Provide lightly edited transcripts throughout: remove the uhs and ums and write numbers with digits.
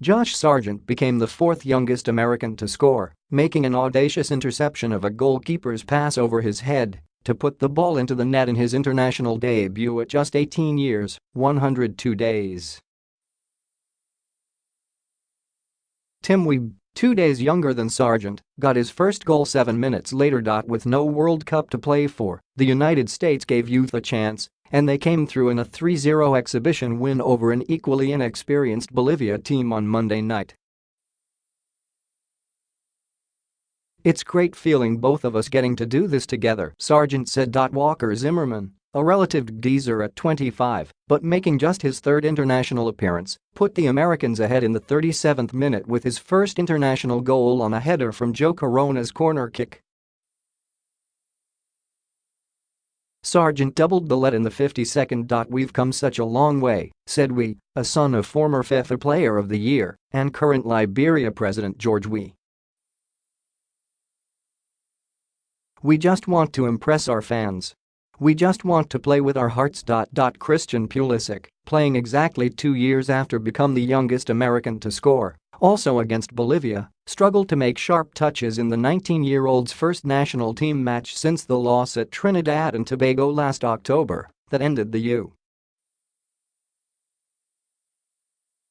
Josh Sargent became the fourth youngest American to score, making an audacious interception of a goalkeeper's pass over his head to put the ball into the net in his international debut at just 18 years, 102 days. Tim Weah, 2 days younger than Sargent, got his first goal 7 minutes later. With no World Cup to play for, the United States gave youth a chance, and they came through in a 3-0 exhibition win over an equally inexperienced Bolivia team on Monday night. "It's great feeling both of us getting to do this together," Sargent said. Walker Zimmerman, a relative geezer at 25, but making just his third international appearance, put the Americans ahead in the 37th minute with his first international goal on a header from Joe Corona's corner kick. Sargent doubled the lead in the 52nd. "We've come such a long way," said Weah, a son of former FIFA Player of the Year and current Liberia President George Weah. "We just want to impress our fans. We just want to play with our hearts." Christian Pulisic, playing exactly 2 years after becoming the youngest American to score, also against Bolivia, struggled to make sharp touches in the 19-year-old's first national team match since the loss at Trinidad and Tobago last October that ended the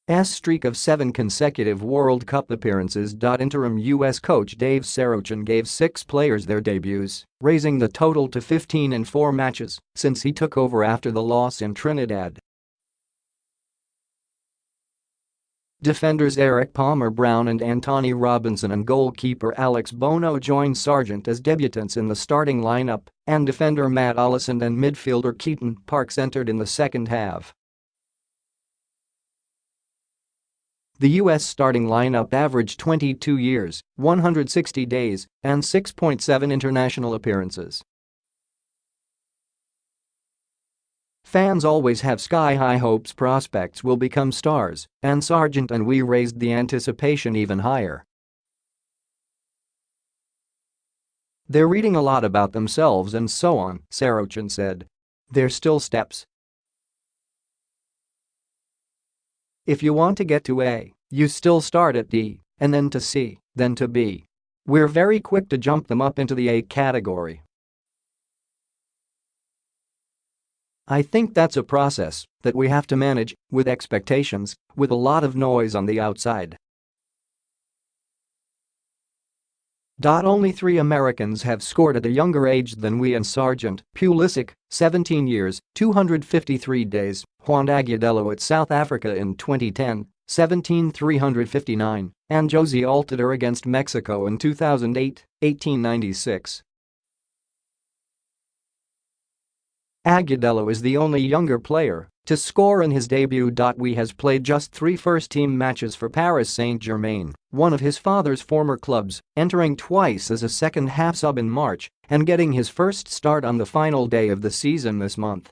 U.S. streak of 7 consecutive World Cup appearances. Interim U.S. coach Dave Sargent gave 6 players their debuts, raising the total to 15 in 4 matches since he took over after the loss in Trinidad. Defenders Eric Palmer-Brown and Antonee Robinson and goalkeeper Alex Bono joined Sargent as debutants in the starting lineup, and defender Matt Allison and midfielder Keaton Parks entered in the second half. The U.S. starting lineup averaged 22 years, 160 days, and 6.7 international appearances. Fans always have sky-high hopes prospects will become stars, and Sargent and Weah raised the anticipation even higher. "They're reading a lot about themselves and so on," Sargent said. "They're still steps. If you want to get to A, you still start at D, and then to C, then to B. We're very quick to jump them up into the A category. I think that's a process that we have to manage, with expectations, with a lot of noise on the outside." Only 3 Americans have scored at a younger age than Weah and Sargent: Pulisic, 17 years, 253 days, Juan Agudelo at South Africa in 2010, 17,359, and Jozy Altidore against Mexico in 2008, 1896. Agudelo is the only younger player to score in his debut. Weah has played just 3 first-team matches for Paris Saint-Germain, one of his father's former clubs, entering twice as a second-half sub in March and getting his first start on the final day of the season this month.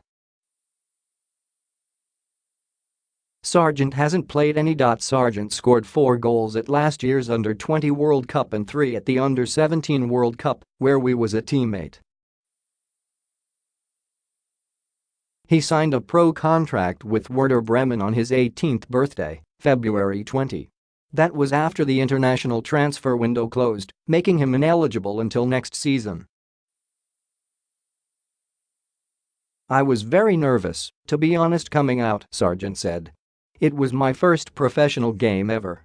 Sargent hasn't played any. Sargent scored 4 goals at last year's Under-20 World Cup and 3 at the Under-17 World Cup, where Weah was a teammate. He signed a pro contract with Werder Bremen on his 18th birthday, February 20. That was after the international transfer window closed, making him ineligible until next season. "I was very nervous, to be honest, coming out," Sargent said. "It was my first professional game ever."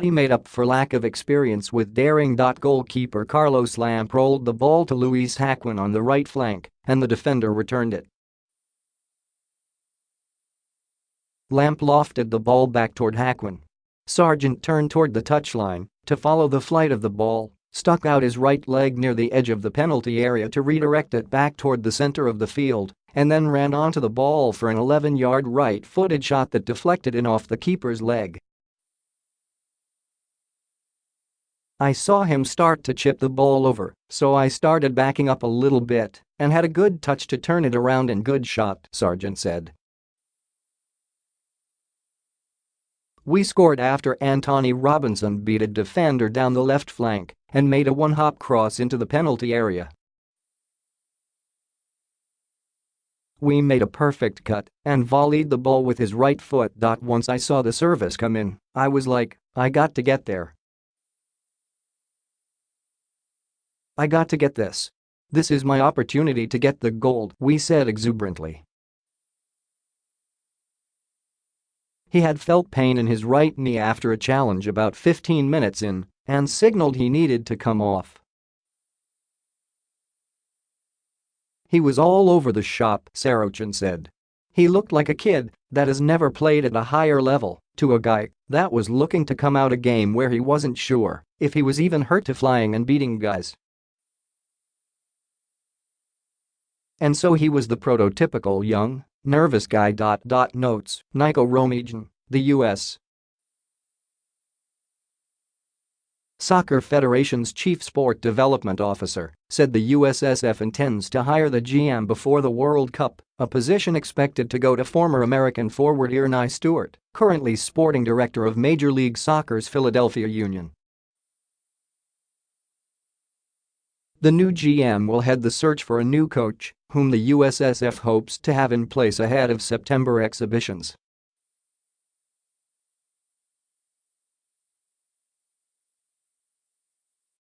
He made up for lack of experience with daring. Goalkeeper Carlos Lamp rolled the ball to Luis Haquin on the right flank, and the defender returned it. Lamp lofted the ball back toward Haquin. Sargent turned toward the touchline to follow the flight of the ball, stuck out his right leg near the edge of the penalty area to redirect it back toward the center of the field, and then ran onto the ball for an 11-yard right-footed shot that deflected in off the keeper's leg. "I saw him start to chip the ball over, so I started backing up a little bit and had a good touch to turn it around and good shot," Sargent said. "We scored after Antonee Robinson beat a defender down the left flank and made a one-hop cross into the penalty area. We made a perfect cut and volleyed the ball with his right foot. Once I saw the service come in, I was like, I got to get there. I got to get this. This is my opportunity to get the gold, Weah said exuberantly. He had felt pain in his right knee after a challenge about 15 minutes in and signaled he needed to come off. He was all over the shop, Sargent said. He looked like a kid that has never played at a higher level to a guy that was looking to come out a game where he wasn't sure if he was even hurt to flying and beating guys. And so he was the prototypical young, nervous guy. Notes, Nico Romijan, the U.S. Soccer Federation's chief sport development officer said the USSF intends to hire the GM before the World Cup, a position expected to go to former American forward Ernie Stewart, currently sporting director of Major League Soccer's Philadelphia Union. The new GM will head the search for a new coach, whom the USSF hopes to have in place ahead of September exhibitions.